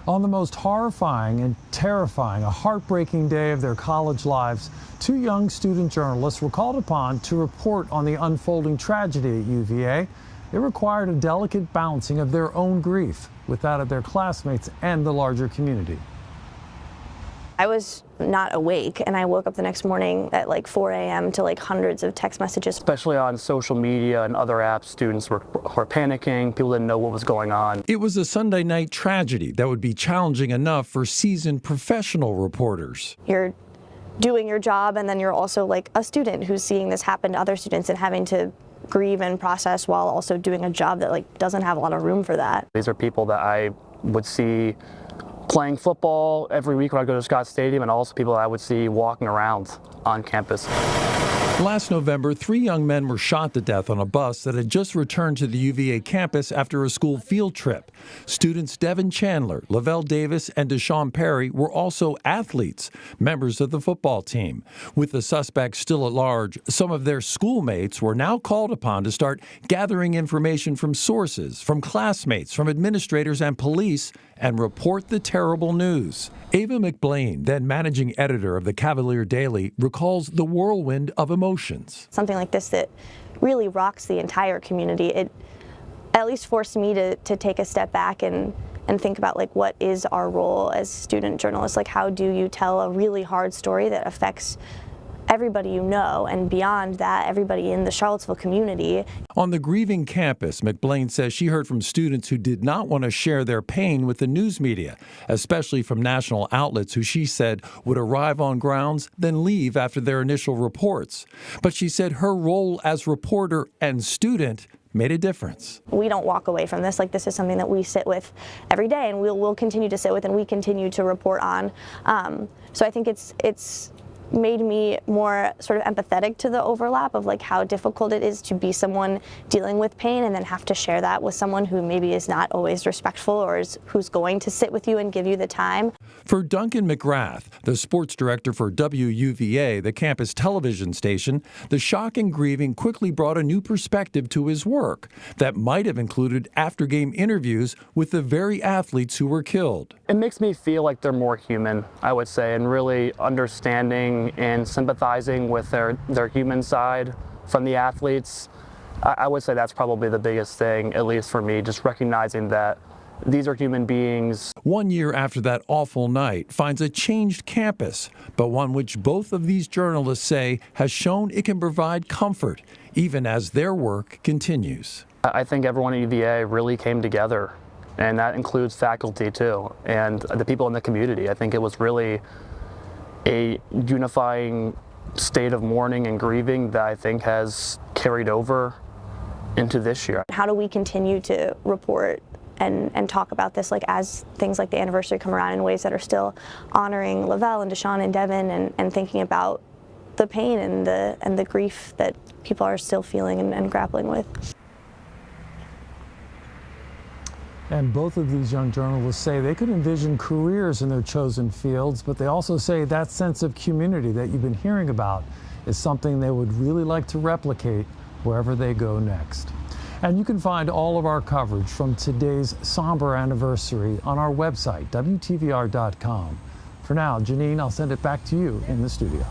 On the most horrifying and terrifying, a heartbreaking day of their college lives, two young student journalists were called upon to report on the unfolding tragedy at UVA. It required a delicate balancing of their own grief with that of their classmates and the larger community. I was not awake, and I woke up the next morning at like 4 a.m. to like hundreds of text messages. Especially on social media and other apps, students were panicking. People didn't know what was going on. It was a Sunday night tragedy that would be challenging enough for seasoned professional reporters. You're doing your job, and then you're also like a student who's seeing this happen to other students and having to grieve and process while also doing a job that like doesn't have a lot of room for that. These are people that I would see playing football every week when I go to Scott Stadium, and also people that I would see walking around on campus. Last November, 3 young men were shot to death on a bus that had just returned to the UVA campus after a school field trip. Students Devin Chandler, Lavel Davis, and Deshaun Perry were also athletes, members of the football team. With the suspects still at large, some of their schoolmates were now called upon to start gathering information from sources, from classmates, from administrators and police, and report the terrible news. Ava McBlain, then managing editor of the Cavalier Daily, recalls the whirlwind of emotions. Something like this that really rocks the entire community. It at least forced me to take a step back and think about like what is our role as student journalists. Like, how do you tell a really hard story that affects everybody you know, and beyond that, everybody in the Charlottesville community. On the grieving campus, McBlain says she heard from students who did not want to share their pain with the news media, especially from national outlets who she said would arrive on grounds, then leave after their initial reports. But she said her role as reporter and student made a difference. We don't walk away from this. Like, this is something that we sit with every day, and we'll continue to sit with, and we continue to report on. So I think it's made me more sort of empathetic to the overlap of like how difficult it is to be someone dealing with pain and then have to share that with someone who maybe is not always respectful or who's going to sit with you and give you the time. For Duncan McGrath, the sports director for WUVA, the campus television station, the shock and grieving quickly brought a new perspective to his work that might have included after-game interviews with the very athletes who were killed. It makes me feel like they're more human, I would say, and really understanding and sympathizing with their human side from the athletes. I would say that's probably the biggest thing, at least for me, just recognizing that these are human beings. 1 year after that awful night finds a changed campus, but one which both of these journalists say has shown it can provide comfort, even as their work continues. I think everyone at UVA really came together, and that includes faculty too, and the people in the community. I think it was really a unifying state of mourning and grieving that I think has carried over into this year. How do we continue to report and talk about this, like, as things like the anniversary come around, in ways that are still honoring Lavel and Deshaun and Devin, and thinking about the pain and the grief that people are still feeling and grappling with. And both of these young journalists say they could envision careers in their chosen fields, but they also say that sense of community that you've been hearing about is something they would really like to replicate wherever they go next. And you can find all of our coverage from today's somber anniversary on our website, WTVR.com. For now, Janine, I'll send it back to you in the studio.